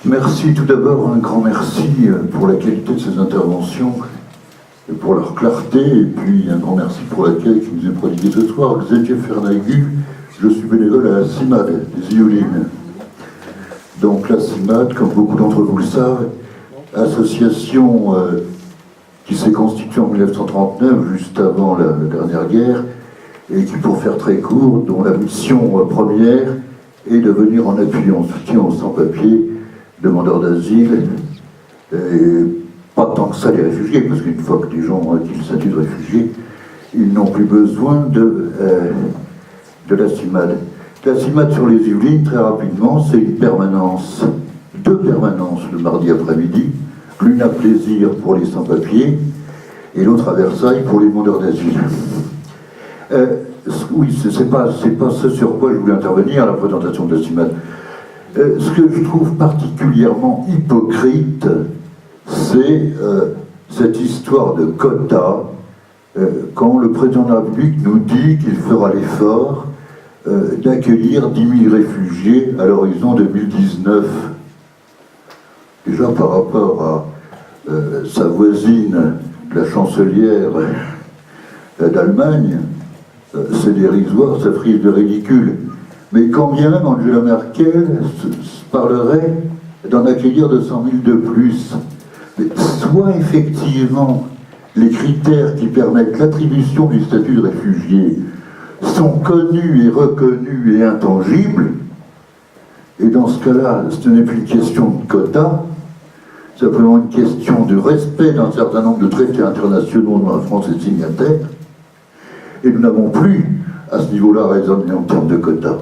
Merci tout d'abord, un grand merci pour la qualité de ces interventions et pour leur clarté, et puis un grand merci pour l'accueil qui nous est prodigué ce soir. Xavier Fernagu, je suis bénévole à la CIMAD des Yvelines. Donc la CIMAD, comme beaucoup d'entre vous le savent, association qui s'est constituée en 1939, juste avant la dernière guerre, et qui, pour faire très court, dont la mission première est de venir en appui, en soutien aux sans-papiers, demandeurs d'asile, et pas tant que ça les réfugiés, parce qu'une fois que les gens ont acquis le statut de réfugiés, ils n'ont plus besoin de la CIMAD. La CIMAD sur les Yvelines, très rapidement, c'est une permanence, 2 permanences le mardi après-midi, l'une à Plaisir pour les sans-papiers, et l'autre à Versailles pour les demandeurs d'asile. Oui, c'est pas ce sur quoi je voulais intervenir à la présentation de la CIMAD. Ce que je trouve particulièrement hypocrite, c'est cette histoire de quotas, quand le président de la République nous dit qu'il fera l'effort d'accueillir 10 000 réfugiés à l'horizon 2019. Déjà par rapport à sa voisine, la chancelière d'Allemagne, c'est dérisoire, ça frise de ridicule. Mais quand bien même Angela Merkel parlerait d'en accueillir 200 000 de plus, mais soit effectivement les critères qui permettent l'attribution du statut de réfugié sont connus et reconnus et intangibles, et dans ce cas-là, ce n'est plus une question de quota, c'est simplement une question de respect d'un certain nombre de traités internationaux dont la France est signataire, et nous n'avons plus à ce niveau-là raisonné en termes de quotas.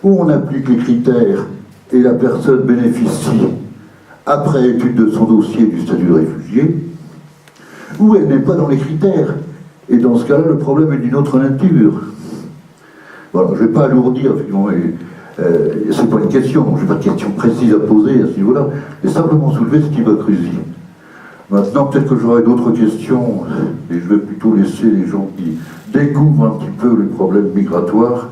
Où on applique les critères et la personne bénéficie, après étude de son dossier, du statut de réfugié, ou elle n'est pas dans les critères. Et dans ce cas-là, le problème est d'une autre nature. Voilà, je ne vais pas alourdir, c'est pas une question, donc je n'ai pas de question précise à poser à ce niveau-là, mais simplement soulever cette hypocrisie. Maintenant, peut-être que j'aurai d'autres questions, et je vais plutôt laisser les gens qui découvrent un petit peu les problèmes migratoires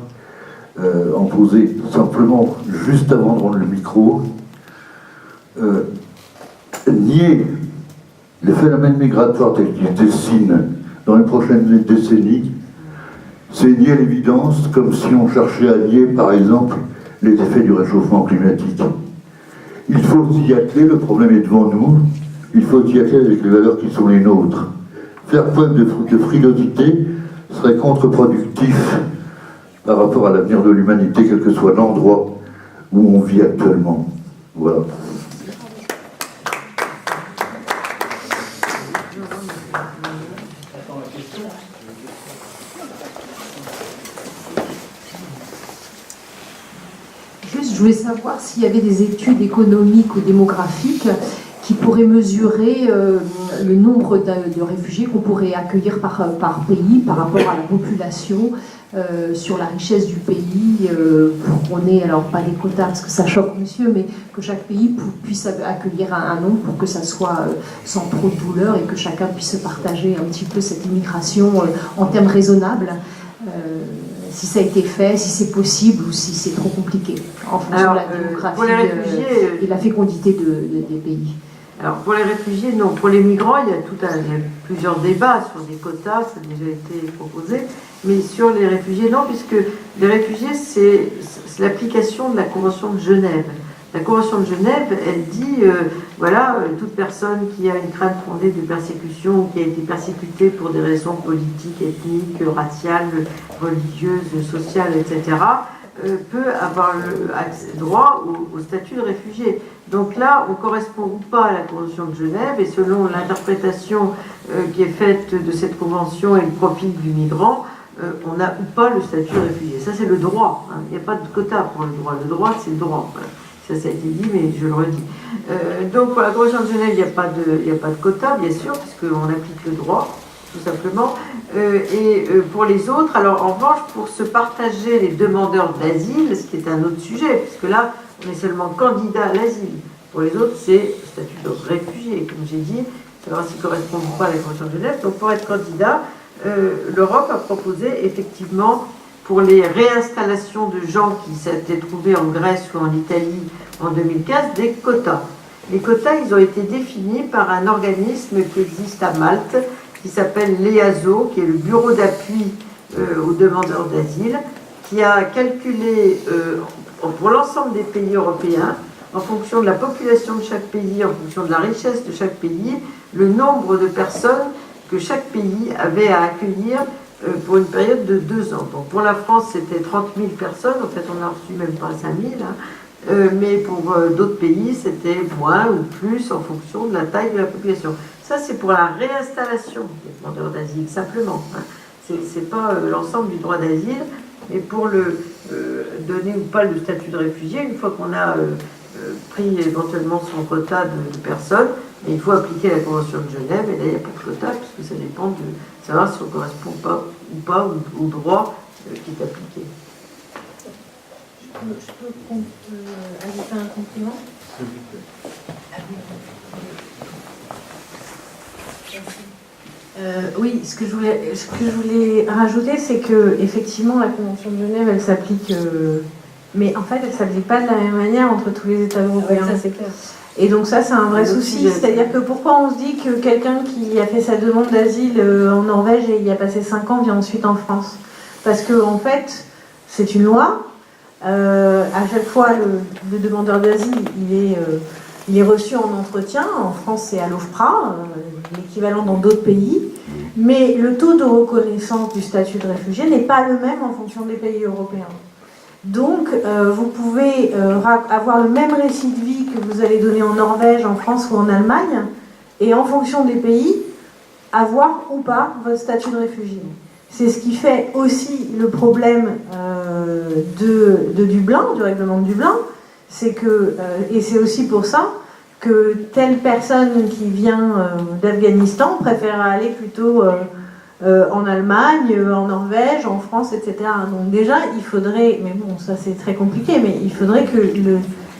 en poser simplement juste avant de rendre le micro. Nier les phénomènes migratoires tels qu'ils se dessinent dans les prochaines décennies, c'est nier l'évidence, comme si on cherchait à nier, par exemple, les effets du réchauffement climatique. Il faut s'y atteler, le problème est devant nous, il faut s'y atteler avec les valeurs qui sont les nôtres. Faire preuve de frilosité serait contre-productif par rapport à l'avenir de l'humanité, quel que soit l'endroit où on vit actuellement. Voilà. Juste, je voulais savoir s'il y avait des études économiques ou démographiques qui pourraient mesurer le nombre de réfugiés qu'on pourrait accueillir par pays, par rapport à la population, sur la richesse du pays, pour qu'on ait, alors pas des quotas parce que ça choque monsieur, mais que chaque pays puisse accueillir un nombre pour que ça soit sans trop de douleur et que chacun puisse partager un petit peu cette immigration en termes raisonnables. Si ça a été fait, si c'est possible ou si c'est trop compliqué en fonction de la démographie et la fécondité des pays. Alors pour les réfugiés, non. Pour les migrants, il y a plusieurs débats sur des quotas, ça a déjà été proposé. Mais sur les réfugiés, non, puisque les réfugiés, c'est l'application de la Convention de Genève. La Convention de Genève, elle dit, toute personne qui a une crainte fondée de persécution ou qui a été persécutée pour des raisons politiques, ethniques, raciales, religieuses, sociales, etc., peut avoir le droit au statut de réfugié. Donc là, on ne correspond pas à la Convention de Genève, et selon l'interprétation qui est faite de cette Convention et le profil du migrant, on n'a ou pas le statut de réfugié. Ça, c'est le droit. Hein. Il n'y a pas de quota pour le droit. Le droit, c'est le droit. Voilà. Ça a été dit, mais je le redis. Donc, pour la Convention de Genève, il n'y a pas de quota, bien sûr, puisqu'on applique le droit, tout simplement. Pour les autres, alors, en revanche, pour se partager les demandeurs d'asile, ce qui est un autre sujet, puisque là, on est seulement candidat à l'asile. Pour les autres, c'est statut de réfugié, comme j'ai dit, savoir s'ils ne correspondent pas à la Convention de Genève. Donc, pour être candidat, l'Europe a proposé, effectivement, pour les réinstallations de gens qui s'étaient trouvés en Grèce ou en Italie en 2015 des quotas. Les quotas, ils ont été définis par un organisme qui existe à Malte, qui s'appelle l'EASO, qui est le Bureau d'appui aux demandeurs d'asile, qui a calculé pour l'ensemble des pays européens, en fonction de la population de chaque pays, en fonction de la richesse de chaque pays, le nombre de personnes que chaque pays avait à accueillir pour une période de 2 ans. Donc pour la France, c'était 30 000 personnes, en fait on n'a reçu même pas 5 000, hein. Mais pour d'autres pays, c'était moins ou plus en fonction de la taille de la population. Ça, c'est pour la réinstallation des demandeurs d'asile, simplement. Hein. C'est pas l'ensemble du droit d'asile, mais pour le donner ou pas le statut de réfugié, une fois qu'on a pris éventuellement son quota de personnes, et il faut appliquer la Convention de Genève, et là il n'y a pas de quota, puisque ça dépend de savoir si on ne correspond pas au droit qui est appliqué. Je peux ajouter un compliment? Oui, ce que je voulais rajouter, c'est que effectivement la Convention de Genève, elle s'applique, mais en fait, elle s'applique pas de la même manière entre tous les États européens. Ça, c'est clair. Et donc ça, c'est un vrai souci. C'est-à-dire que pourquoi on se dit que quelqu'un qui a fait sa demande d'asile en Norvège et y a passé 5 ans vient ensuite en France? Parce que en fait, c'est une loi. À chaque fois, le demandeur d'asile, il est reçu en entretien. En France, c'est à l'OFPRA, l'équivalent dans d'autres pays. Mais le taux de reconnaissance du statut de réfugié n'est pas le même en fonction des pays européens. Donc, vous pouvez avoir le même récit de vie que vous allez donner en Norvège, en France ou en Allemagne, et en fonction des pays, avoir ou pas votre statut de réfugié. C'est ce qui fait aussi le problème de Dublin, du règlement de Dublin, c'est que, et c'est aussi pour ça que telle personne qui vient d'Afghanistan préfère aller plutôt en Allemagne, en Norvège, en France, etc. Donc déjà, il faudrait, mais bon, ça c'est très compliqué, mais il faudrait que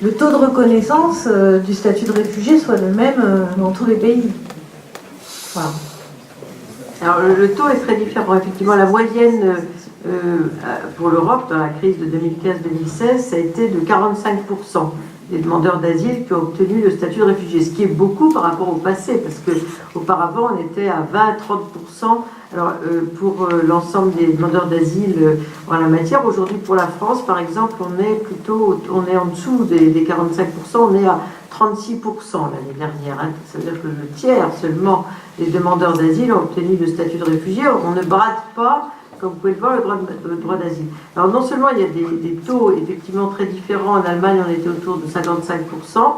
le taux de reconnaissance du statut de réfugié soit le même dans tous les pays. Voilà. Alors le taux est très différent. Effectivement, la moyenne pour l'Europe, dans la crise de 2015-2016, ça a été de 45% des demandeurs d'asile qui ont obtenu le statut de réfugié, ce qui est beaucoup par rapport au passé, parce qu'auparavant on était à 20-30%. Alors pour l'ensemble des demandeurs d'asile en la matière, aujourd'hui pour la France par exemple, on est en dessous des 45%, on est à 36% l'année dernière. Hein. Ça veut dire que le tiers seulement des demandeurs d'asile ont obtenu le statut de réfugié. On ne brade pas, comme vous pouvez le voir, le droit d'asile. Alors non seulement il y a des taux effectivement très différents, en Allemagne on était autour de 55%,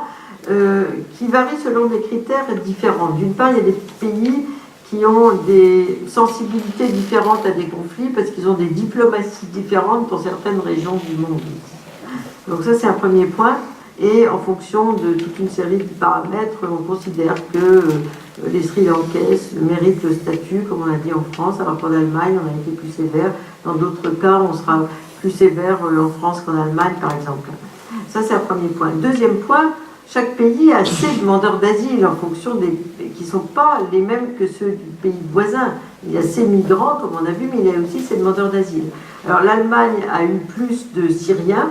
qui varient selon des critères différents. D'une part, il y a des pays qui ont des sensibilités différentes à des conflits parce qu'ils ont des diplomaties différentes dans certaines régions du monde. Donc ça c'est un premier point. Et en fonction de toute une série de paramètres, on considère que les Sri Lankais méritent le statut, comme on l'a dit en France, alors qu'en Allemagne, on a été plus sévère. Dans d'autres cas, on sera plus sévère en France qu'en Allemagne, par exemple. Ça, c'est un premier point. Deuxième point, chaque pays a ses demandeurs d'asile en fonction qui ne sont pas les mêmes que ceux du pays voisin. Il y a ses migrants, comme on a vu, mais il y a aussi ses demandeurs d'asile. Alors l'Allemagne a eu plus de Syriens,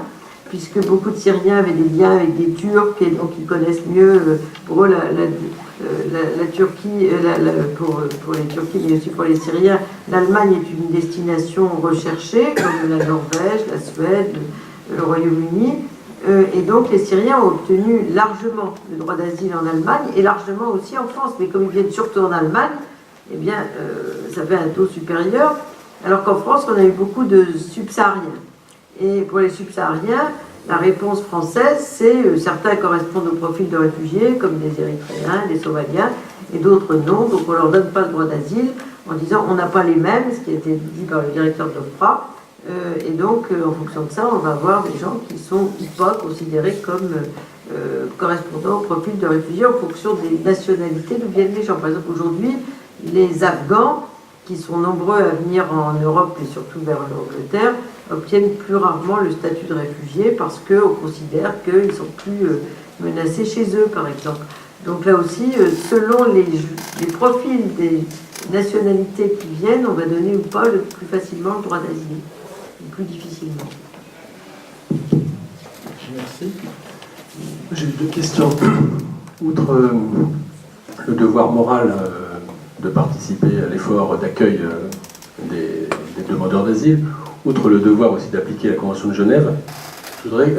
puisque beaucoup de Syriens avaient des liens avec des Turcs, et donc ils connaissent mieux, pour eux, la Turquie, pour les Turquis, mais aussi pour les Syriens, l'Allemagne est une destination recherchée, comme la Norvège, la Suède, le Royaume-Uni, et donc les Syriens ont obtenu largement le droit d'asile en Allemagne, et largement aussi en France, mais comme ils viennent surtout en Allemagne, eh bien, ça fait un taux supérieur, alors qu'en France, on a eu beaucoup de subsahariens. Et pour les subsahariens, la réponse française, c'est certains correspondent au profil de réfugiés, comme des Érythréens, des Somaliens, et d'autres non. Donc on ne leur donne pas le droit d'asile en disant on n'a pas les mêmes, ce qui a été dit par le directeur de l'OFPRA. Et donc, en fonction de ça, on va avoir des gens qui sont ou pas considérés comme correspondant au profil de réfugiés en fonction des nationalités d'où viennent les gens. Par exemple, aujourd'hui, les Afghans, qui sont nombreux à venir en Europe et surtout vers l'Angleterre, obtiennent plus rarement le statut de réfugié parce qu'on considère qu'ils sont plus menacés chez eux, par exemple. Donc là aussi, selon les profils des nationalités qui viennent, on va donner ou pas le plus facilement le droit d'asile. plus difficilement. Merci. J'ai deux questions. Outre le devoir moral de participer à l'effort d'accueil des demandeurs d'asile, outre le devoir aussi d'appliquer la Convention de Genève, je voudrais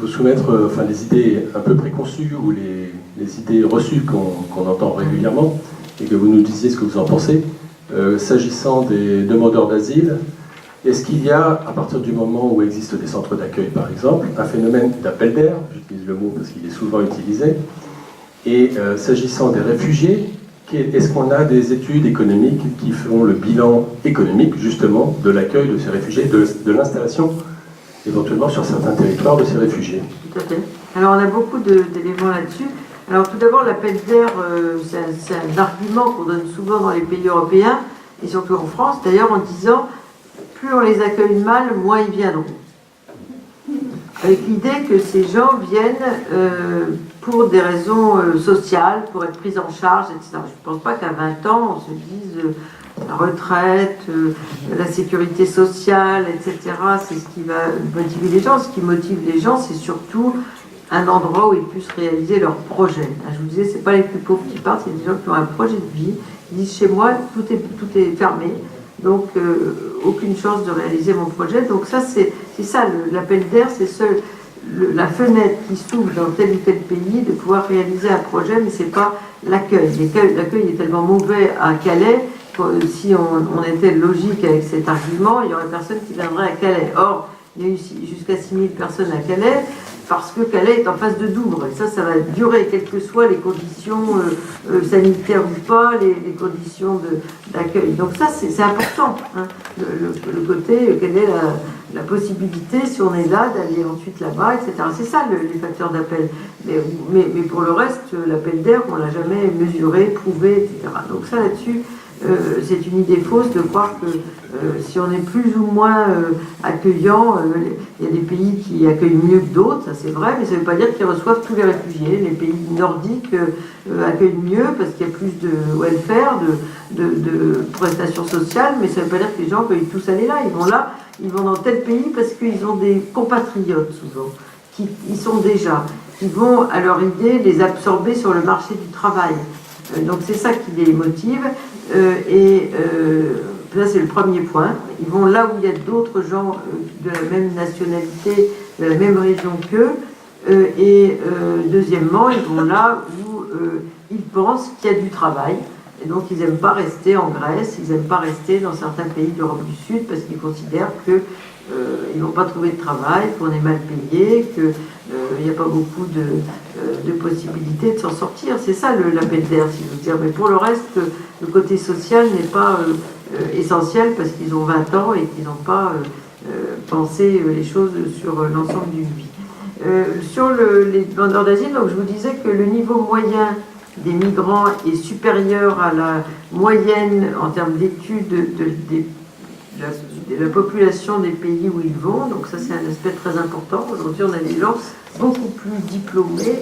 vous soumettre les idées un peu préconçues ou les idées reçues qu'on entend régulièrement et que vous nous disiez ce que vous en pensez. S'agissant des demandeurs d'asile, est-ce qu'il y a, à partir du moment où existent des centres d'accueil par exemple, un phénomène d'appel d'air, j'utilise le mot parce qu'il est souvent utilisé, et s'agissant des réfugiés, est-ce qu'on a des études économiques qui font le bilan économique justement de l'accueil de ces réfugiés, de l'installation éventuellement sur certains territoires de ces réfugiés? Tout à fait. Alors on a beaucoup d'éléments là-dessus. Alors tout d'abord, l'appel d'air, c'est un argument qu'on donne souvent dans les pays européens, et surtout en France, d'ailleurs en disant, plus on les accueille mal, moins ils viendront. Avec l'idée que ces gens viennent pour des raisons sociales, pour être pris en charge, etc. Je ne pense pas qu'à 20 ans, on se dise la retraite, la sécurité sociale, etc. C'est ce qui va motiver les gens. Ce qui motive les gens, c'est surtout un endroit où ils puissent réaliser leur projet. Je vous disais, ce n'est pas les plus pauvres qui partent, c'est des gens qui ont un projet de vie. Ils disent, chez moi, tout est fermé. Donc, aucune chance de réaliser mon projet. Donc ça, c'est ça, l'appel d'air, c'est la fenêtre qui s'ouvre dans tel ou tel pays de pouvoir réaliser un projet, mais ce n'est pas l'accueil. L'accueil est tellement mauvais à Calais que si on était logique avec cet argument, il n'y aurait personne qui viendrait à Calais. Or, il y a eu jusqu'à 6000 personnes à Calais, parce que Calais est en face de Douvres. Et ça va durer, quelles que soient les conditions sanitaires ou pas, les conditions d'accueil. Donc ça, c'est important. Hein, le côté, quelle est la possibilité, si on est là, d'aller ensuite là-bas, etc. C'est ça, les facteurs d'appel. Mais pour le reste, l'appel d'air, on ne l'a jamais mesuré, prouvé, etc. Donc ça, là-dessus, c'est une idée fausse de croire que si on est plus ou moins accueillant, il y a des pays qui accueillent mieux que d'autres, ça c'est vrai, mais ça ne veut pas dire qu'ils reçoivent tous les réfugiés. Les pays nordiques accueillent mieux parce qu'il y a plus de welfare, de prestations sociales, mais ça ne veut pas dire que les gens peuvent tous aller là. Ils vont dans tel pays parce qu'ils ont des compatriotes souvent, qui y sont déjà, qui vont à leur idée les absorber sur le marché du travail. Donc c'est ça qui les motive. Ça c'est le premier point. Ils vont là où il y a d'autres gens de la même nationalité, de la même région qu'eux. Deuxièmement, ils vont là où ils pensent qu'il y a du travail. Et donc ils n'aiment pas rester en Grèce, ils n'aiment pas rester dans certains pays d'Europe du Sud parce qu'ils considèrent qu'ils n'ont pas trouvé de travail, qu'on est mal payé, qu'il n'y a pas beaucoup de possibilités de s'en sortir. C'est ça l'appel d'air, si je veux dire. Mais pour le reste, le côté social n'est pas essentiel parce qu'ils ont 20 ans et qu'ils n'ont pas pensé les choses sur l'ensemble d'une vie. Sur les demandeurs d'asile, donc je vous disais que le niveau moyen des migrants est supérieur à la moyenne en termes d'études de la population des pays où ils vont. Donc ça, c'est un aspect très important. Aujourd'hui, on a des gens beaucoup plus diplômés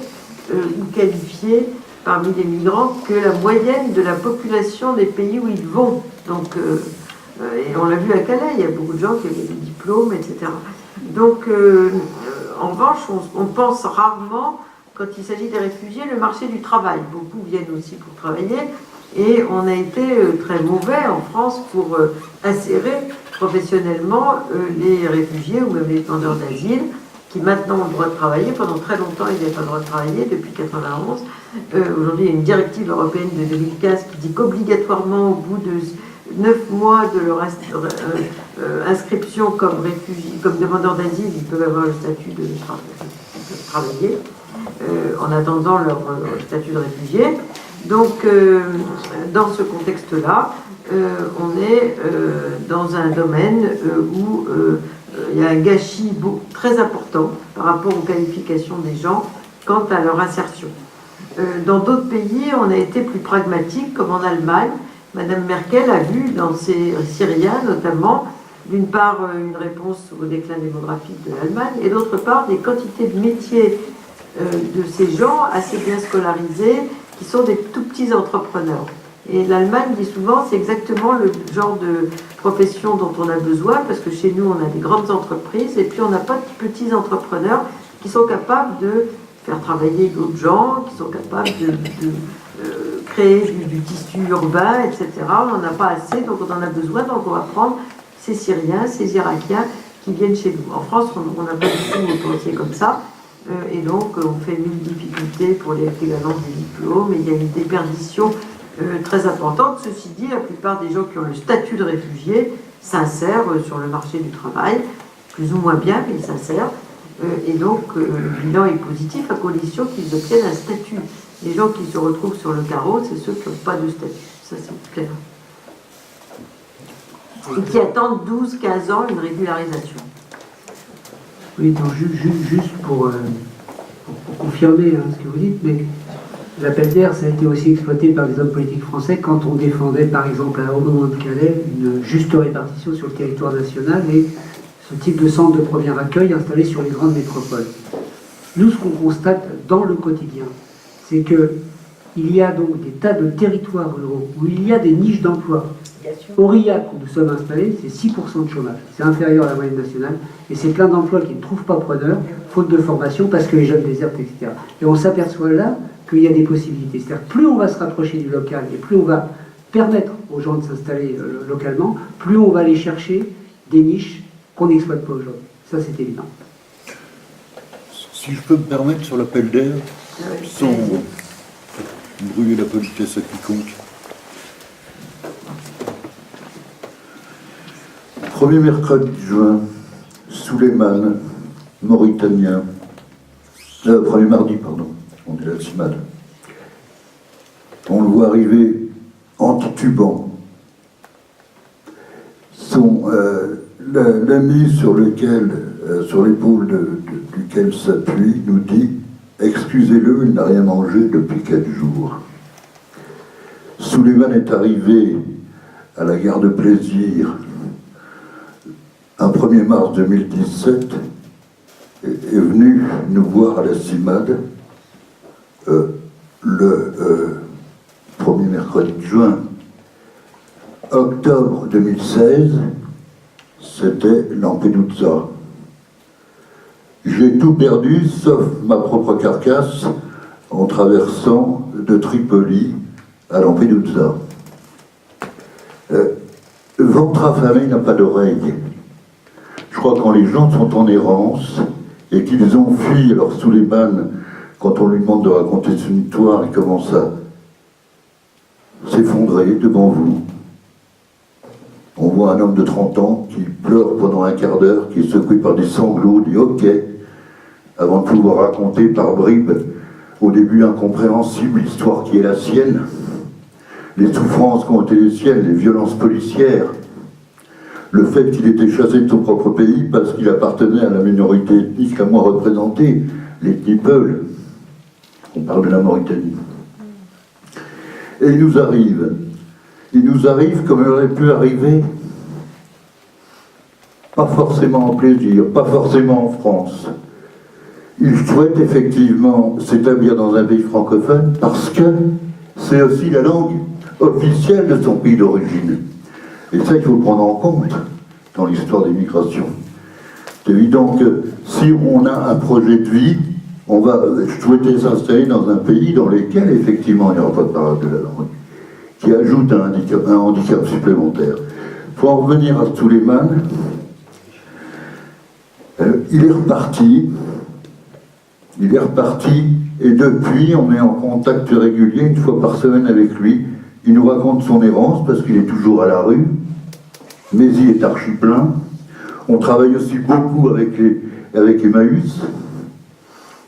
ou qualifiés parmi les migrants que la moyenne de la population des pays où ils vont. Donc, et on l'a vu à Calais, il y a beaucoup de gens qui avaient des diplômes, etc. Donc, en revanche, on pense rarement, quand il s'agit des réfugiés, le marché du travail. Beaucoup viennent aussi pour travailler. Et on a été très mauvais en France pour insérer professionnellement les réfugiés ou même les demandeurs d'asile qui maintenant ont le droit de travailler. Pendant très longtemps, ils n'avaient pas le droit de travailler, depuis 1991. Aujourd'hui, il y a une directive européenne de 2015 qui dit qu'obligatoirement, au bout de 9 mois de leur inscription comme réfugiés, comme demandeurs d'asile, ils peuvent avoir le statut de travailler en attendant leur statut de réfugié. Donc, dans ce contexte-là, on est dans un domaine où il y a un gâchis très important par rapport aux qualifications des gens quant à leur insertion. Dans d'autres pays, on a été plus pragmatique, comme en Allemagne. Madame Merkel a vu dans ces Syriens, notamment, d'une part une réponse au déclin démographique de l'Allemagne, et d'autre part des quantités de métiers de ces gens assez bien scolarisés, qui sont des tout petits entrepreneurs. Et l'Allemagne dit souvent, c'est exactement le genre de profession dont on a besoin, parce que chez nous, on a des grandes entreprises, et puis on n'a pas de petits entrepreneurs qui sont capables de faire travailler d'autres gens, qui sont capables de créer du tissu urbain, etc. On n'en a pas assez, donc on en a besoin, donc on va prendre ces Syriens, ces Irakiens qui viennent chez nous. En France, on n'a pas du tout un dossier comme ça, et donc on fait 1000 difficultés pour l'équivalence des diplômes, et il y a une déperdition très importante. Ceci dit, la plupart des gens qui ont le statut de réfugié s'insèrent sur le marché du travail, plus ou moins bien, mais ils s'insèrent. Et donc, le bilan est positif à condition qu'ils obtiennent un statut. Les gens qui se retrouvent sur le carreau, c'est ceux qui n'ont pas de statut. Ça, c'est clair. Et qui attendent 12-15 ans une régularisation. Oui, donc juste pour confirmer ce que vous dites, mais l'appel d'air, ça a été aussi exploité par les hommes politiques français quand on défendait, par exemple, au moment de Calais, une juste répartition sur le territoire national et ce type de centre de premier accueil installé sur les grandes métropoles. Nous, ce qu'on constate dans le quotidien, c'est qu'il y a donc des tas de territoires ruraux où il y a des niches d'emploi. Aurillac, où nous sommes installés, c'est 6% de chômage. C'est inférieur à la moyenne nationale. Et c'est plein d'emplois qui ne trouvent pas preneur, faute de formation, parce que les jeunes désertent, etc. Et on s'aperçoit là qu'il y a des possibilités. C'est-à-dire plus on va se rapprocher du local et plus on va permettre aux gens de s'installer localement, plus on va aller chercher des niches qu'on n'exploite pas aujourd'hui. Ça, c'est évident. Si je peux me permettre sur l'appel d'air, sans brûler la politesse à quiconque. Premier mercredi de juin, Souleymane, Mauritanien, premier mardi, pardon, on est à la CIMAD. On le voit arriver en titubant. L'ami sur l'épaule duquel s'appuie nous dit « Excusez-le, il n'a rien mangé depuis 4 jours ». Souleymane est arrivé à la gare de Plaisir un 1er mars 2017 est venu nous voir à la CIMAD le premier mercredi de juin. Octobre 2016, c'était Lampedusa. J'ai tout perdu, sauf ma propre carcasse, en traversant de Tripoli à Lampedusa. Ventre affamé n'a pas d'oreille. Je crois que quand les gens sont en errance et qu'ils ont fui, alors Souleymane, quand on lui demande de raconter son histoire, il commence à s'effondrer devant vous. On voit un homme de 30 ans qui pleure pendant un quart d'heure, qui est secoué par des sanglots, dit « Ok », avant de pouvoir raconter par bribes, au début incompréhensible, l'histoire qui est la sienne, les souffrances qui ont été les siennes, les violences policières, le fait qu'il était chassé de son propre pays parce qu'il appartenait à la minorité ethnique à moi représentée, l'ethnie Peul. On parle de la Mauritanie. Et il nous arrive comme il aurait pu arriver, pas forcément en plaisir, pas forcément en France. Il souhaite effectivement s'établir dans un pays francophone parce que c'est aussi la langue officielle de son pays d'origine. Et ça, il faut le prendre en compte dans l'histoire des migrations. C'est évident que si on a un projet de vie, on va souhaiter s'installer dans un pays dans lequel, effectivement, il n'y aura pas de parole de la langue, qui ajoute un handicap supplémentaire. Pour en revenir à Souleymane, il est reparti, et depuis, on est en contact régulier, une fois par semaine avec lui. Il nous raconte son errance, parce qu'il est toujours à la rue, mais il est archi plein. On travaille aussi beaucoup avec Emmaüs,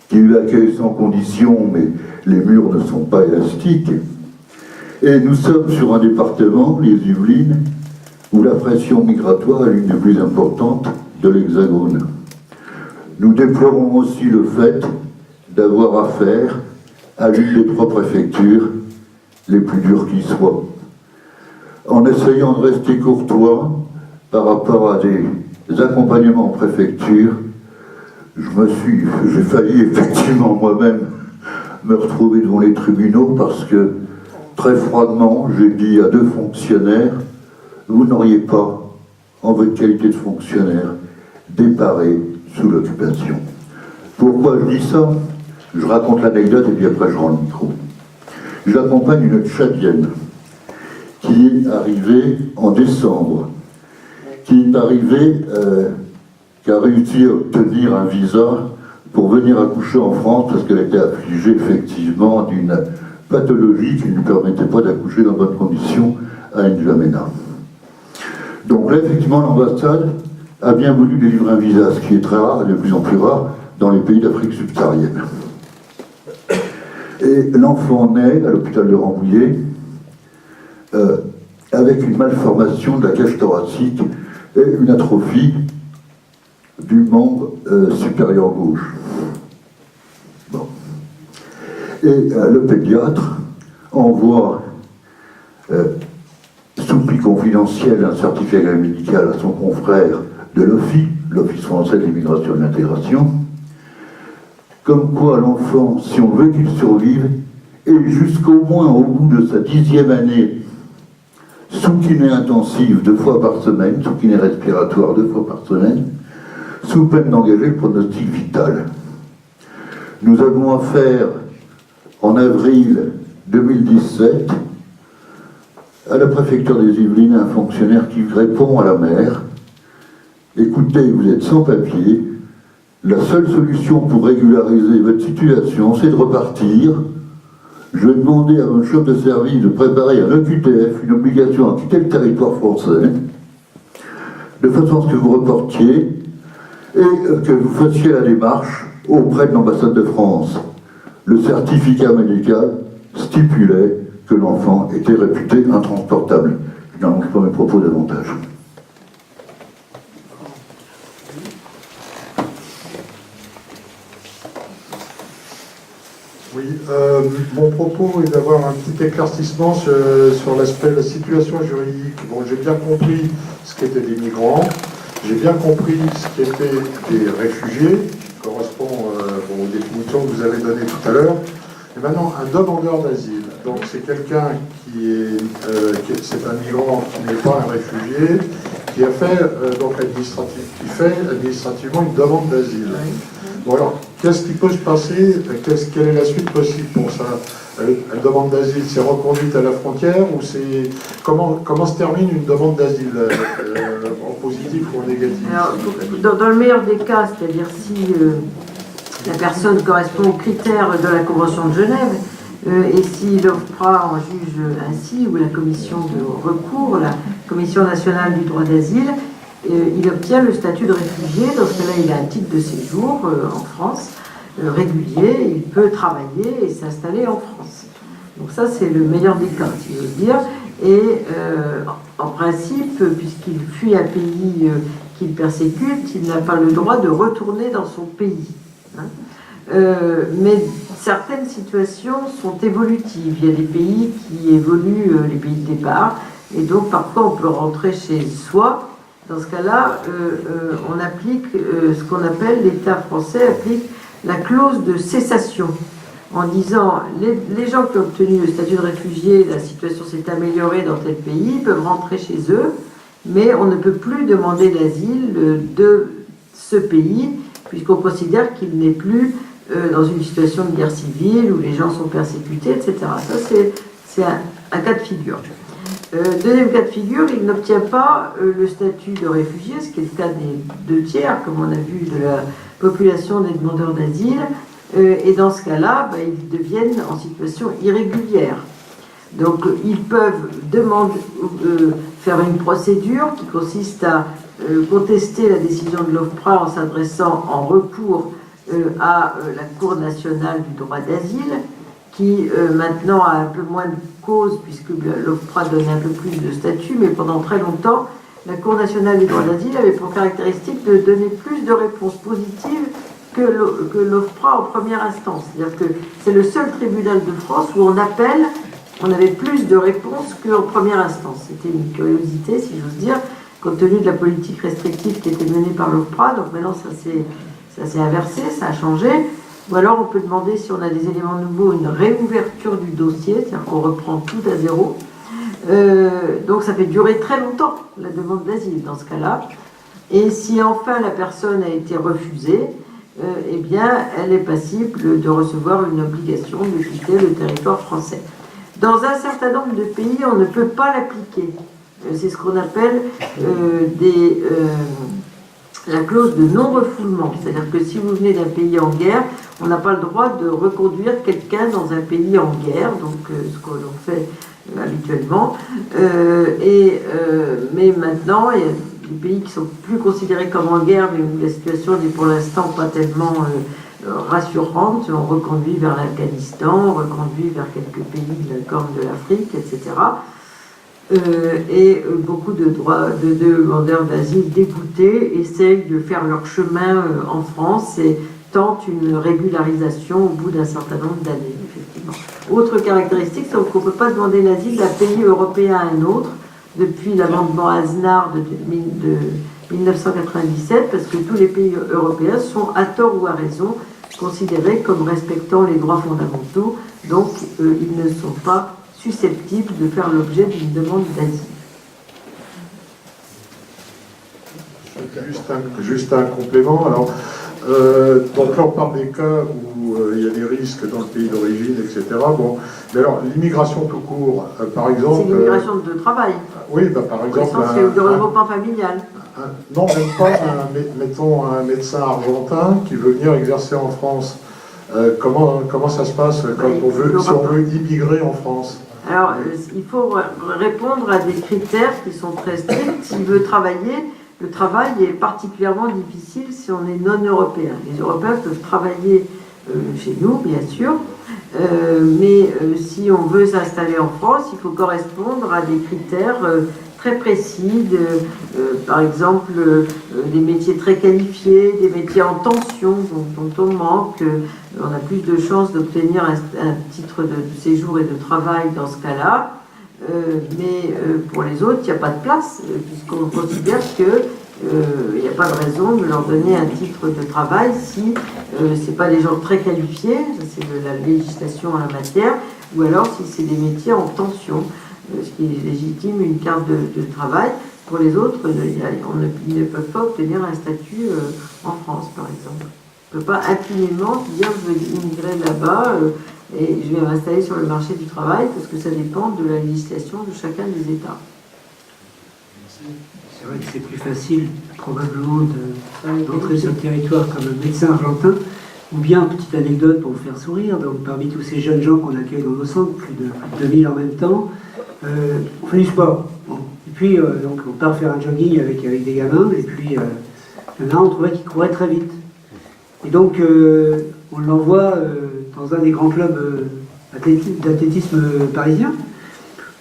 qui lui accueille sans condition, mais les murs ne sont pas élastiques. Et nous sommes sur un département, les Yvelines, où la pression migratoire est l'une des plus importantes de l'Hexagone. Nous déplorons aussi le fait d'avoir affaire à l'une des 3 préfectures les plus dures qui soient. En essayant de rester courtois par rapport à des accompagnements en préfecture, j'ai failli effectivement moi-même me retrouver devant les tribunaux parce que Très froidement, j'ai dit à 2 fonctionnaires, vous n'auriez pas, en votre qualité de fonctionnaire, déparé sous l'occupation. Pourquoi je dis ça? Je raconte l'anecdote et puis après je rends le micro. J'accompagne une Tchadienne qui est arrivée en décembre, qui a réussi à obtenir un visa pour venir accoucher en France parce qu'elle était affligée effectivement d'une pathologie qui ne lui permettait pas d'accoucher dans de bonnes conditions à N'Djamena. Donc là, effectivement, l'ambassade a bien voulu délivrer un visa, ce qui est très rare et de plus en plus rare dans les pays d'Afrique subsaharienne. Et l'enfant naît à l'hôpital de Rambouillet avec une malformation de la cage thoracique et une atrophie du membre supérieur gauche. Bon. Et le pédiatre envoie, sous pli confidentiel, un certificat médical à son confrère de l'OFII, l'Office français de l'immigration et de l'intégration, comme quoi l'enfant, si on veut qu'il survive, est jusqu'au moins au bout de sa 10e année sous kiné intensive 2 fois par semaine, sous kiné respiratoire 2 fois par semaine, sous peine d'engager le pronostic vital. Nous avons affaire, en avril 2017, à la préfecture des Yvelines, un fonctionnaire qui répond à la mère, écoutez, vous êtes sans papier, la seule solution pour régulariser votre situation, c'est de repartir. Je vais demander à votre chef de service de préparer un OQTF, une obligation à quitter le territoire français, de façon à ce que vous reportiez et que vous fassiez la démarche auprès de l'ambassade de France. Le certificat médical stipulait que l'enfant était réputé intransportable. Je n'allonge pas mes propos davantage. Oui, mon propos est d'avoir un petit éclaircissement sur l'aspect de la situation juridique. Bon, j'ai bien compris ce qu'étaient des migrants, j'ai bien compris ce qu'étaient des réfugiés, qui correspond aux définitions que vous avez données tout à l'heure. Et maintenant, un demandeur d'asile. Donc, c'est quelqu'un c'est un migrant qui n'est pas un réfugié, qui a fait qui fait administrativement une demande d'asile. Bon, alors, qu'est-ce qui peut se passer? Quelle est la suite possible pour ça? Une demande d'asile, c'est reconduite à la frontière ou c'est comment se termine une demande d'asile en positif ou en négatif? Alors, dans le meilleur des cas, c'est-à-dire si la personne correspond aux critères de la Convention de Genève, et si l'OFPRA en juge ainsi, ou la commission de recours, la Commission nationale du droit d'asile, il obtient le statut de réfugié. Dans ce cas-là, il a un titre de séjour en France, régulier, il peut travailler et s'installer en France. Donc ça, c'est le meilleur des cas, si j'ose dire. Et en principe, puisqu'il fuit un pays qu'il persécute, il n'a pas le droit de retourner dans son pays. Hein. Mais certaines situations sont évolutives. Il y a des pays qui évoluent, les pays de départ, et donc parfois on peut rentrer chez soi. Dans ce cas-là, on applique ce qu'on appelle, l'État français applique la clause de cessation, en disant les gens qui ont obtenu le statut de réfugié, la situation s'est améliorée dans tel pays, ils peuvent rentrer chez eux, mais on ne peut plus demander l'asile de ce pays, puisqu'on considère qu'il n'est plus dans une situation de guerre civile où les gens sont persécutés, etc. Ça, c'est un cas de figure. Deuxième cas de figure, il n'obtient pas le statut de réfugié, ce qui est le cas des 2 tiers, comme on a vu, de la population des demandeurs d'asile, et dans ce cas-là, ils deviennent en situation irrégulière. Donc ils peuvent faire une procédure qui consiste à contester la décision de l'OFPRA en s'adressant en recours à la Cour nationale du droit d'asile, qui maintenant a un peu moins de cause, puisque l'OFPRA donne un peu plus de statut, mais pendant très longtemps, la Cour nationale du droit d'asile avait pour caractéristique de donner plus de réponses positives que l'OFPRA en première instance. C'est-à-dire que c'est le seul tribunal de France où on appelle, on avait plus de réponses qu'en première instance. C'était une curiosité, si j'ose dire, compte tenu de la politique restrictive qui était menée par l'OFPRA. Donc maintenant, ça s'est inversé, ça a changé. Ou alors on peut demander, si on a des éléments nouveaux, une réouverture du dossier, c'est-à-dire qu'on reprend tout à zéro. Donc ça fait durer très longtemps la demande d'asile dans ce cas-là. Et si enfin la personne a été refusée, eh bien elle est passible de recevoir une obligation de quitter le territoire français. Dans un certain nombre de pays, on ne peut pas l'appliquer. C'est ce qu'on appelle la clause de non-refoulement. C'est-à-dire que si vous venez d'un pays en guerre, on n'a pas le droit de reconduire quelqu'un dans un pays en guerre, donc ce que l'on fait habituellement. Mais maintenant, il y a des pays qui sont plus considérés comme en guerre, mais où la situation n'est pour l'instant pas tellement rassurante. On reconduit vers l'Afghanistan, on reconduit vers quelques pays de la Corne de l'Afrique, etc. Beaucoup de demandeurs d'asile dégoûtés essayent de faire leur chemin en France et tentent une régularisation au bout d'un certain nombre d'années, effectivement. Autre caractéristique, c'est qu'on ne peut pas demander l'asile d'un pays européen à un autre depuis l'amendement Aznar de 1997, parce que tous les pays européens sont, à tort ou à raison, considérés comme respectant les droits fondamentaux, donc ils ne sont pas susceptibles de faire l'objet d'une demande d'asile. Juste un complément. Alors, donc là, on parle des cas où il y a des risques dans le pays d'origine, etc. Bon, mais alors, l'immigration tout court, par exemple... C'est l'immigration de travail. Oui, bah, par exemple... C'est de regroupement familial. Non, même pas, mettons un médecin argentin qui veut venir exercer en France. Comment ça se passe quand si on veut immigrer en France? Alors, il faut répondre à des critères qui sont très stricts. S'il veut travailler, le travail est particulièrement difficile si on est non-européen. Les Européens peuvent travailler chez nous, bien sûr, mais si on veut s'installer en France, il faut correspondre à des critères très précis, par exemple des métiers très qualifiés, des métiers en tension dont on manque. On a plus de chances d'obtenir un titre de séjour et de travail dans ce cas-là, mais pour les autres, il n'y a pas de place, puisqu'on considère qu'il n'y a pas de raison de leur donner un titre de travail si ce n'est pas des gens très qualifiés, c'est de la législation en la matière, ou alors si c'est des métiers en tension, ce qui légitime une carte de travail. Pour les autres, ils ne peuvent pas obtenir un statut en France, par exemple. On ne peut pas impunément dire je vais immigrer là-bas et je vais m'installer sur le marché du travail, parce que ça dépend de la législation de chacun des États. C'est vrai que c'est plus facile, probablement, d'entrer sur le territoire comme un médecin argentin. Ou bien, petite anecdote pour vous faire sourire, donc parmi tous ces jeunes gens qu'on accueille dans nos centres, plus de 2000 en même temps, on fait du sport. Bon. Et puis, donc, on part faire un jogging avec des gamins, et puis, il y en a un, on trouvait qu'il courait très vite. Et donc, on l'envoie dans un des grands clubs d'athlétisme parisien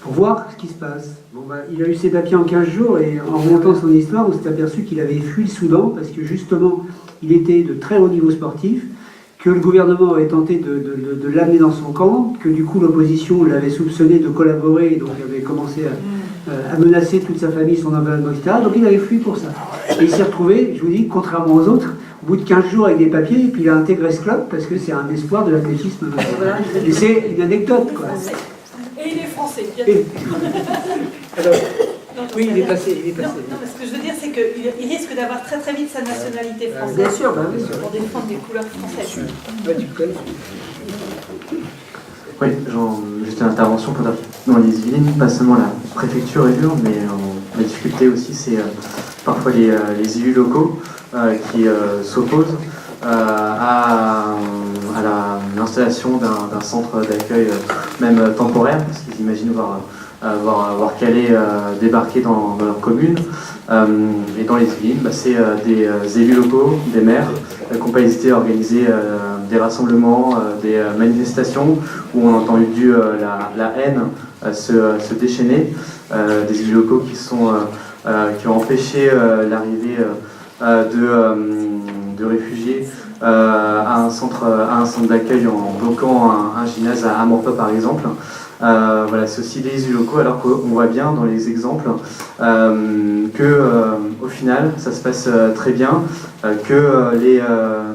pour voir ce qui se passe. Bon, bah, il a eu ses papiers en 15 jours, et en remontant son histoire, on s'est aperçu qu'il avait fui le Soudan, parce que justement, il était de très haut niveau sportif, que le gouvernement avait tenté de l'amener dans son camp, que du coup l'opposition l'avait soupçonné de collaborer, donc il avait commencé à menacer toute sa famille, son environnement, etc. Donc il avait fui pour ça. Et il s'est retrouvé, je vous dis, contrairement aux autres, au bout de 15 jours avec des papiers, et puis il a intégré ce club, parce que c'est un espoir de l'athlétisme. Et c'est une anecdote, quoi. Et il est français, bien sûr. Alors, non, oui, il est passé. Non, mais ce que je veux dire, c'est qu'il risque d'avoir très très vite sa nationalité française. Bien sûr, pour défendre des couleurs françaises. Ouais, tu le connais. Oui, juste une intervention pour dire dans les Yvelines, pas seulement la préfecture est dure, mais la difficulté aussi, c'est parfois les élus locaux qui s'opposent à l'installation d'un centre d'accueil, même temporaire, parce qu'ils imaginent voir Calais débarquer dans leur commune. Et dans les Yvelines, c'est des élus locaux, des maires, qui n'ont pas hésité à organiser des rassemblements, des manifestations où on a entendu la haine se déchaîner, des élus locaux qui ont empêché l'arrivée de réfugiés à un centre d'accueil en bloquant un gymnase à Morpa par exemple. Voilà, c'est aussi des élus locaux, alors qu'on voit bien dans les exemples que au final ça se passe très bien, que les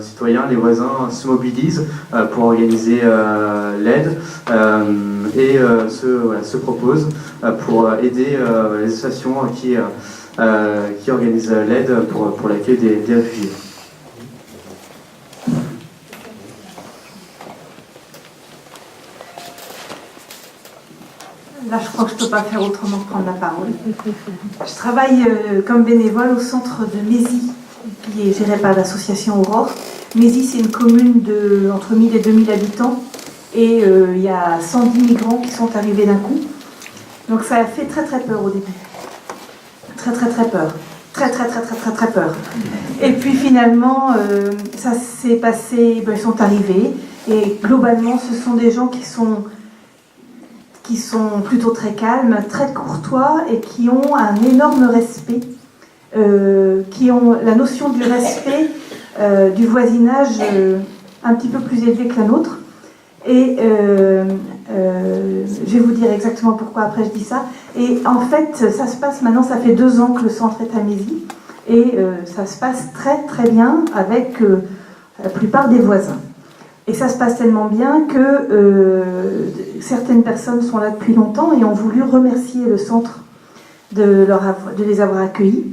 citoyens, les voisins se mobilisent pour organiser l'aide et se proposent pour aider les associations qui organisent l'aide pour l'accueil des réfugiés. Là, je crois que je ne peux pas faire autrement que prendre la parole. Je travaille comme bénévole au centre de Mézy, qui est géré par l'association Aurore. Mézy, c'est une commune de entre 1000 et 2000 habitants. Et il y a 110 migrants qui sont arrivés d'un coup. Donc ça a fait très très peur au début. Très très très peur. Très très très très très très peur. Et puis finalement, ça s'est passé, ils sont arrivés. Et globalement, ce sont des gens qui sont plutôt très calmes, très courtois et qui ont un énorme respect, qui ont la notion du respect du voisinage un petit peu plus élevé que la nôtre. Et je vais vous dire exactement pourquoi après je dis ça. Et en fait, ça se passe maintenant, ça fait 2 ans que le centre est à Mézy, et ça se passe très très bien avec la plupart des voisins. Et ça se passe tellement bien que certaines personnes sont là depuis longtemps et ont voulu remercier le centre de les avoir accueillis.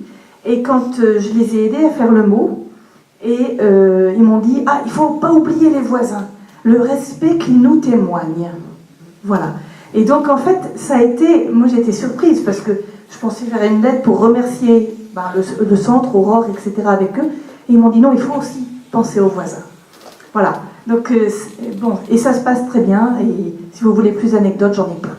Et quand je les ai aidés à faire le mot, et ils m'ont dit « Ah, il ne faut pas oublier les voisins, le respect qu'ils nous témoignent. » Voilà. Et donc en fait, ça a été... Moi j'ai été surprise parce que je pensais faire une lettre pour remercier le centre, Aurore, etc. avec eux. Et ils m'ont dit « Non, il faut aussi penser aux voisins. » Voilà. Donc, bon, et ça se passe très bien, et si vous voulez plus d'anecdotes, j'en ai plein.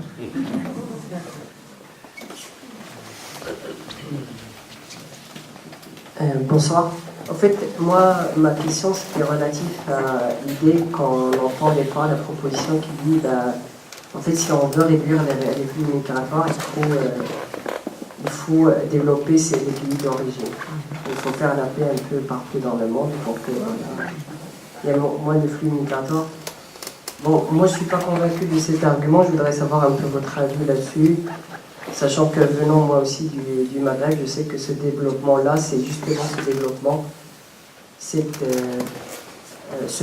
Bonsoir. En fait, moi, ma question, c'était relative à l'idée qu'on entend des fois la proposition qui dit, en fait, si on veut réduire les flux migratoires, il faut développer les pays d'origine. Il faut faire la paix un peu partout dans le monde pour que... il y a moins de flux migratoires. Bon, moi je ne suis pas convaincu de cet argument, je voudrais savoir un peu votre avis là-dessus, sachant que venant moi aussi du Maghreb, je sais que ce développement-là, c'est justement ce développement, ce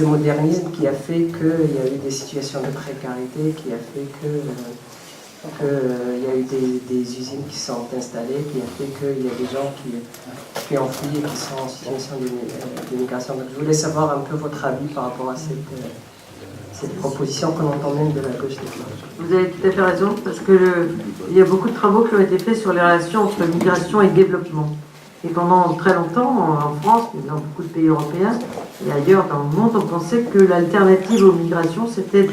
modernisme qui a fait qu'il y a eu des situations de précarité, qui a fait qu'il y a eu des usines qui sont installées, qui a fait qu'il y a des gens qui ont fui et qui sont en situation d'immigration. Donc je voulais savoir un peu votre avis par rapport à cette proposition qu'on entend même de la gauche. Vous avez tout à fait raison, parce qu'il y a beaucoup de travaux qui ont été faits sur les relations entre migration et développement. Et pendant très longtemps, en France, mais dans beaucoup de pays européens, et ailleurs dans le monde, on pensait que l'alternative aux migrations, c'était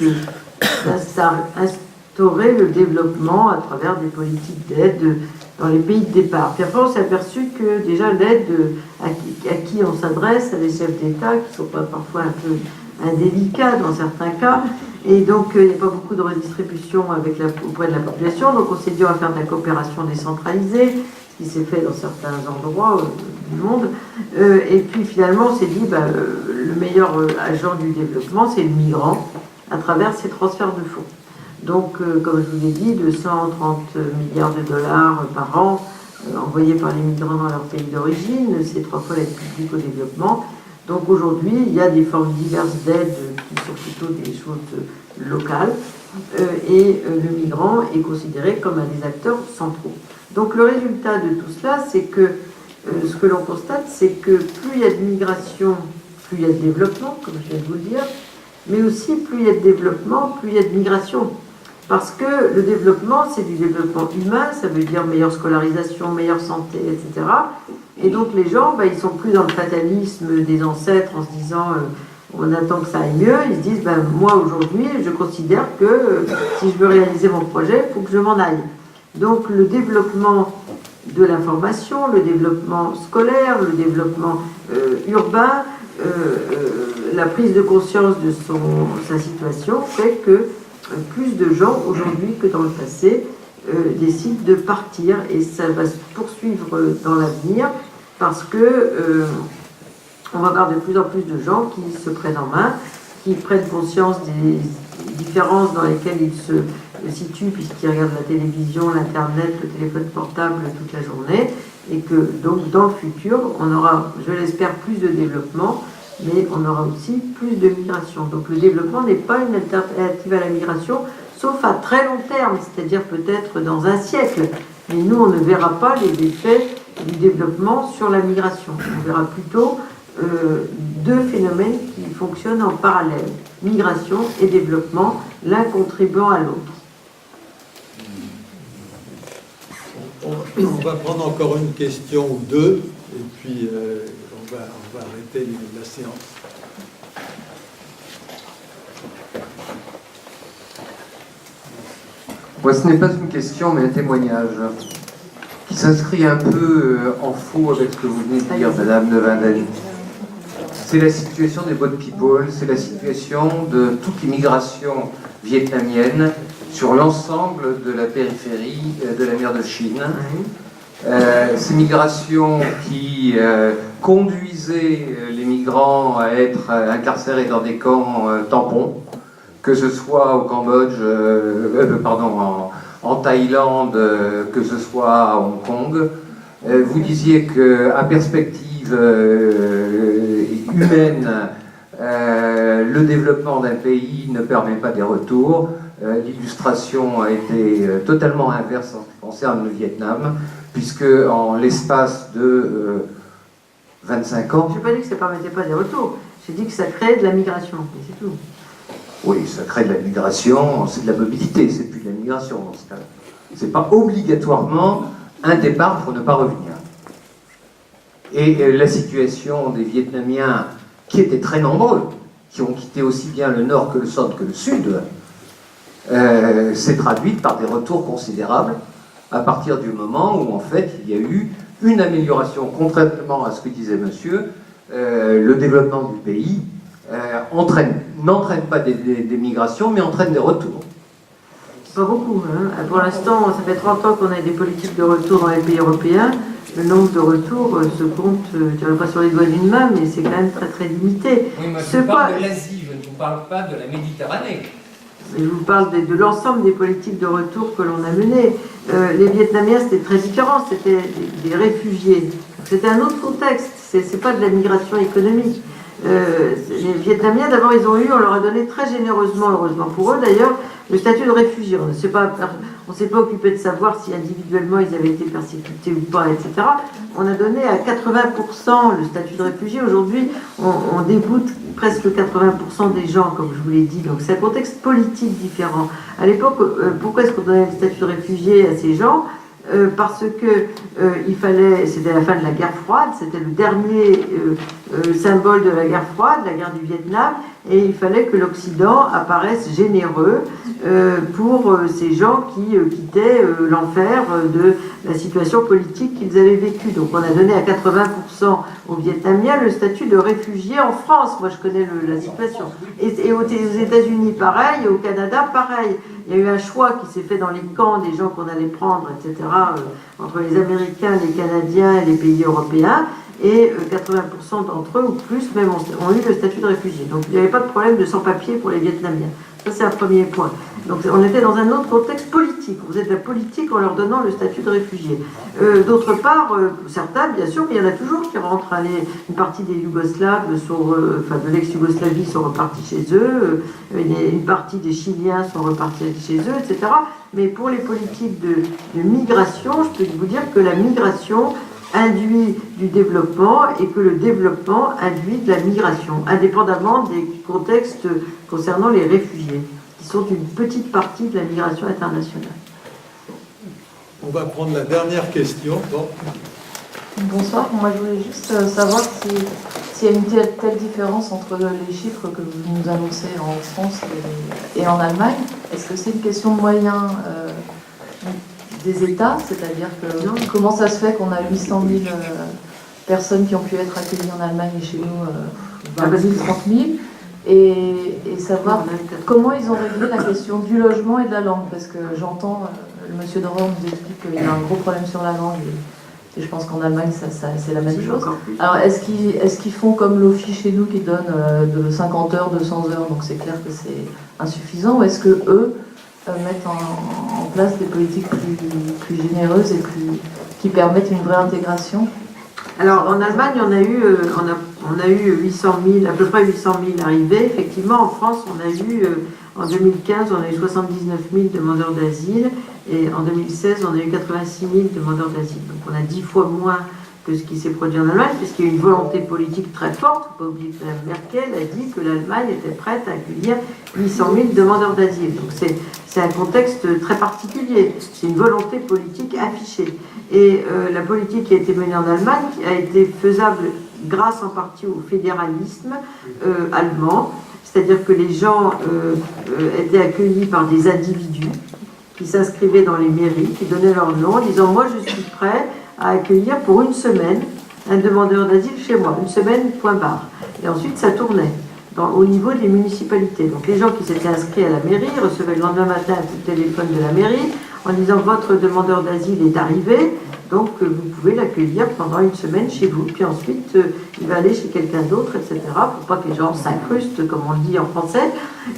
d'instaurer le développement à travers des politiques d'aide dans les pays de départ. Puis après, on s'est aperçu que déjà l'aide à qui on s'adresse, à des chefs d'État, qui sont parfois un peu indélicats dans certains cas, et donc il n'y a pas beaucoup de redistribution auprès de la population, donc on s'est dit on va faire de la coopération décentralisée, ce qui s'est fait dans certains endroits du monde, et puis finalement on s'est dit le meilleur agent du développement c'est le migrant à travers ces transferts de fonds. Donc comme je vous l'ai dit, 230 milliards de dollars par an envoyés par les migrants dans leur pays d'origine, c'est 3 fois l'aide publique au développement. Donc aujourd'hui, il y a des formes diverses d'aide qui sont plutôt des choses locales, et le migrant est considéré comme un des acteurs centraux. Donc le résultat de tout cela, c'est que ce que l'on constate, c'est que plus il y a de migration, plus il y a de développement, comme je viens de vous le dire, mais aussi plus il y a de développement, plus il y a de migration. Parce que le développement, c'est du développement humain, ça veut dire meilleure scolarisation, meilleure santé, etc. Et donc les gens, ils sont plus dans le fatalisme des ancêtres en se disant on attend que ça aille mieux. Ils se disent moi aujourd'hui, je considère que si je veux réaliser mon projet, il faut que je m'en aille. Donc le développement de l'information, le développement scolaire, le développement urbain, la prise de conscience de sa situation fait que plus de gens aujourd'hui que dans le passé décident de partir, et ça va se poursuivre dans l'avenir parce que on va avoir de plus en plus de gens qui se prennent en main, qui prennent conscience des différences dans lesquelles ils se situent, puisqu'ils regardent la télévision, l'Internet, le téléphone portable toute la journée, et que donc dans le futur, on aura, je l'espère, plus de développement, mais on aura aussi plus de migration. Donc le développement n'est pas une alternative à la migration, sauf à très long terme, c'est-à-dire peut-être dans un siècle. Mais nous, on ne verra pas les effets du développement sur la migration. On verra plutôt deux phénomènes qui fonctionnent en parallèle, migration et développement, l'un contribuant à l'autre. On va prendre encore une question ou deux, et puis on va arrêter la séance. Moi, ce n'est pas une question, mais un témoignage qui s'inscrit un peu en faux avec ce que vous venez de dire, Madame de Vanden. C'est la situation des Boat People, c'est la situation de toute l'immigration vietnamienne sur l'ensemble de la périphérie de la mer de Chine. Ces migrations qui conduisaient les migrants à être incarcérés dans des camps tampons, que ce soit au Cambodge, en Thaïlande, que ce soit à Hong Kong. Vous disiez qu'à perspective humaine, le développement d'un pays ne permet pas des retours. L'illustration a été totalement inverse en ce qui concerne le Vietnam, puisque en l'espace de 25 ans... Je n'ai pas dit que ça ne permettait pas des retours, j'ai dit que ça créait de la migration, et c'est tout. Oui, ça crée de la migration, c'est de la mobilité, c'est plus de la migration dans ce cas-là. C'est pas obligatoirement un départ pour ne pas revenir. Et la situation des Vietnamiens, qui étaient très nombreux, qui ont quitté aussi bien le nord que le centre que le sud, s'est traduite par des retours considérables à partir du moment où en fait il y a eu une amélioration, contrairement à ce que disait monsieur, le développement du pays n'entraîne pas des migrations, mais entraîne des retours. Pas beaucoup. Hein. Pour l'instant, ça fait 30 ans qu'on a des politiques de retour dans les pays européens. Le nombre de retours se compte, je ne dirais pas sur les doigts d'une main, mais c'est quand même très très limité. Oui, moi je parle de l'Asie, je ne vous parle pas de la Méditerranée. Je vous parle de l'ensemble des politiques de retour que l'on a menées. Les Vietnamiens, c'était très différent, c'était des réfugiés. C'était un autre contexte, c'est pas de la migration économique. Les Vietnamiens, d'abord, on leur a donné très généreusement, heureusement pour eux d'ailleurs, le statut de réfugié. On ne s'est pas occupé de savoir si individuellement ils avaient été persécutés ou pas, etc. On a donné à 80% le statut de réfugié. Aujourd'hui, on dégoûte presque 80% des gens, comme je vous l'ai dit. Donc c'est un contexte politique différent. À l'époque, pourquoi est-ce qu'on donnait le statut de réfugié à ces gens ? Parce que c'était la fin de la guerre froide, c'était le dernier symbole de la guerre froide, la guerre du Vietnam, et il fallait que l'Occident apparaisse généreux pour ces gens qui quittaient l'enfer de la situation politique qu'ils avaient vécue. Donc on a donné à 80% aux Vietnamiens le statut de réfugié en France. Moi je connais la situation. Et aux États-Unis pareil, et au Canada pareil. Il y a eu un choix qui s'est fait dans les camps des gens qu'on allait prendre, etc., entre les Américains, les Canadiens et les pays européens, et 80% d'entre eux, ou plus même, ont eu le statut de réfugié. Donc il n'y avait pas de problème de sans-papiers pour les Vietnamiens. Ça, c'est un premier point. Donc on était dans un autre contexte politique. On faisait de la politique en leur donnant le statut de réfugié. D'autre part, certains, bien sûr, mais il y en a toujours qui rentrent. Une partie des Yougoslaves, de l'ex-Yougoslavie, sont repartis chez eux. Une partie des Chiliens sont repartis chez eux, etc. Mais pour les politiques de migration, je peux vous dire que la migration induit du développement et que le développement induit de la migration, indépendamment des contextes concernant les réfugiés, qui sont une petite partie de la migration internationale. On va prendre la dernière question. Bon. Bonsoir, moi je voulais juste savoir s'il y a une telle différence entre les chiffres que vous nous annoncez en France et en Allemagne. Est-ce que c'est une question de moyens des États, c'est-à-dire que comment ça se fait qu'on a 800 000 personnes qui ont pu être accueillies en Allemagne et chez nous 20 000, 30 000, et savoir comment ils ont réglé la question du logement et de la langue, parce que j'entends le monsieur Dorand nous explique qu'il y a un gros problème sur la langue et Et je pense qu'en Allemagne, c'est la même chose. Alors, est-ce qu'ils font comme l'OFI chez nous qui donne de 50 heures, 200 heures, donc c'est clair que c'est insuffisant, ou est-ce que eux mettent en place des politiques plus généreuses et qui permettent une vraie intégration? Alors en Allemagne, on a eu 800 000, à peu près 800 000 arrivées. Effectivement, en France, on a eu, en 2015, on a eu 79 000 demandeurs d'asile, et en 2016, on a eu 86 000 demandeurs d'asile. Donc on a 10 fois moins que ce qui s'est produit en Allemagne, puisqu'il y a une volonté politique très forte. Il ne faut pas oublier que Mme Merkel a dit que l'Allemagne était prête à accueillir 800 000 demandeurs d'asile. Donc c'est un contexte très particulier. C'est une volonté politique affichée. Et la politique qui a été menée en Allemagne a été faisable grâce en partie au fédéralisme allemand, c'est-à-dire que les gens étaient accueillis par des individus qui s'inscrivaient dans les mairies, qui donnaient leur nom en disant « moi je suis prêt à accueillir pour une semaine un demandeur d'asile chez moi, une semaine, point barre ». Et ensuite ça tournait au niveau des municipalités. Donc les gens qui s'étaient inscrits à la mairie recevaient le lendemain matin un coup de téléphone de la mairie en disant votre demandeur d'asile est arrivé, donc vous pouvez l'accueillir pendant une semaine chez vous. Puis ensuite, il va aller chez quelqu'un d'autre, etc. Pour pas que les gens s'incrustent, comme on le dit en français,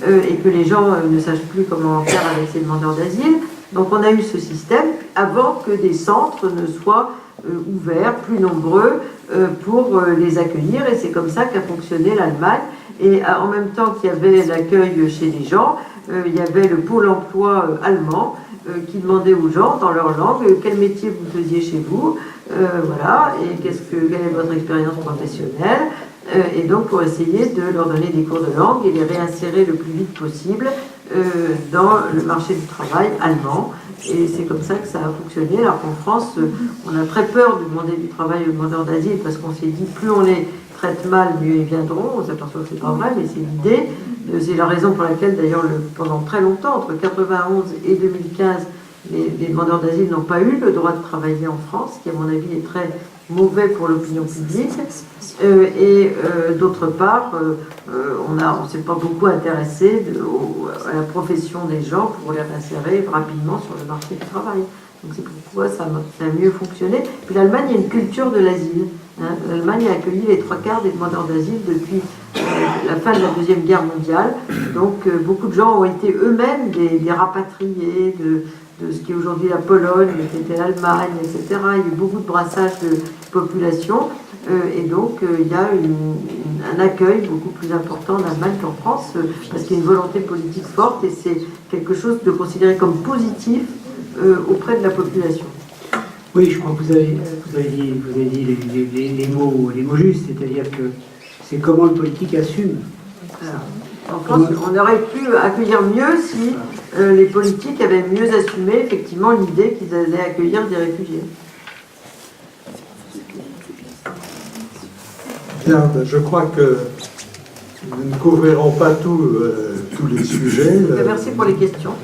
et que les gens ne sachent plus comment faire avec ces demandeurs d'asile. Donc on a eu ce système avant que des centres ne soient ouverts, plus nombreux, pour les accueillir. Et c'est comme ça qu'a fonctionné l'Allemagne. Et en même temps qu'il y avait l'accueil chez les gens, il y avait le pôle emploi allemand qui demandait aux gens, dans leur langue, quel métier vous faisiez chez vous, voilà, et quelle est votre expérience professionnelle, et donc pour essayer de leur donner des cours de langue et les réinsérer le plus vite possible dans le marché du travail allemand. Et c'est comme ça que ça a fonctionné, alors qu'en France, on a très peur de demander du travail aux demandeurs d'asile, parce qu'on s'est dit, plus on les traite mal, mieux ils viendront. On s'aperçoit que c'est pas vrai, mais c'est l'idée. C'est la raison pour laquelle, d'ailleurs, pendant très longtemps, entre 1991 et 2015, les demandeurs d'asile n'ont pas eu le droit de travailler en France, qui, à mon avis, est très mauvais pour l'opinion publique. D'autre part, on ne s'est pas beaucoup intéressé à la profession des gens pour les réinsérer rapidement sur le marché du travail. Donc c'est pourquoi ça a mieux fonctionné. Puis l'Allemagne a une culture de l'asile. L'Allemagne a accueilli les 3/4 des demandeurs d'asile depuis la fin de la Deuxième Guerre mondiale. Donc beaucoup de gens ont été eux-mêmes des rapatriés de ce qui est aujourd'hui la Pologne, qui était l'Allemagne, etc. Il y a eu beaucoup de brassage de population. Et donc il y a un accueil beaucoup plus important en Allemagne qu'en France, parce qu'il y a une volonté politique forte et c'est quelque chose de considéré comme positif auprès de la population. Oui, je crois que vous avez dit les mots justes, c'est-à-dire que c'est comment le politique assume. En France, on aurait pu accueillir mieux si les politiques avaient mieux assumé effectivement l'idée qu'ils allaient accueillir des réfugiés. Bien, je crois que nous ne couvrirons pas tous les sujets. Merci pour les questions.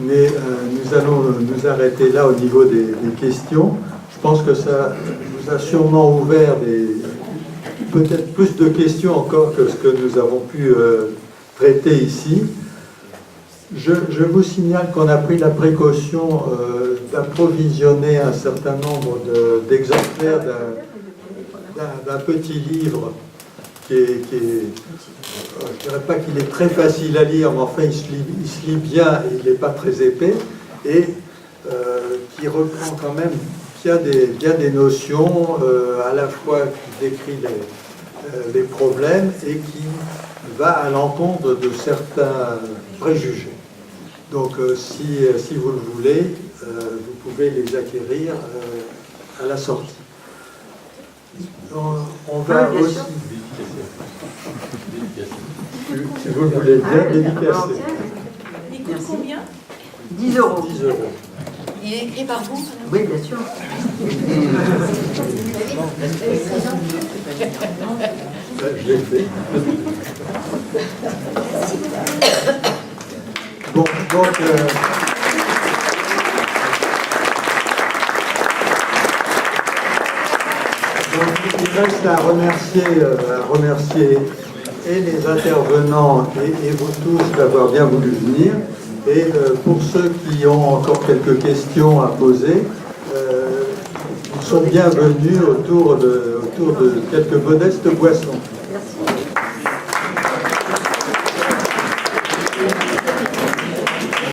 Mais nous allons nous arrêter là au niveau des questions. Je pense que ça vous a sûrement ouvert peut-être plus de questions encore que ce que nous avons pu traiter ici. Je vous signale qu'on a pris la précaution d'approvisionner un certain nombre d'exemplaires d'un petit livre qui est je ne dirais pas qu'il est très facile à lire, mais enfin il se lit bien et il n'est pas très épais, et qui reprend quand même bien des notions, à la fois qui décrit les problèmes et qui va à l'encontre de certains préjugés. Donc si vous le voulez, vous pouvez les acquérir à la sortie. On va aussi... Si vous le voulez bien, dédicacer. Il coûte combien ? 10 €. 10 €. Il est écrit par vous ? Oui, bien sûr. Je l'ai fait. Bon, donc... il reste à remercier et les intervenants et vous tous d'avoir bien voulu venir. Et pour ceux qui ont encore quelques questions à poser, sont bienvenus autour de quelques modestes boissons.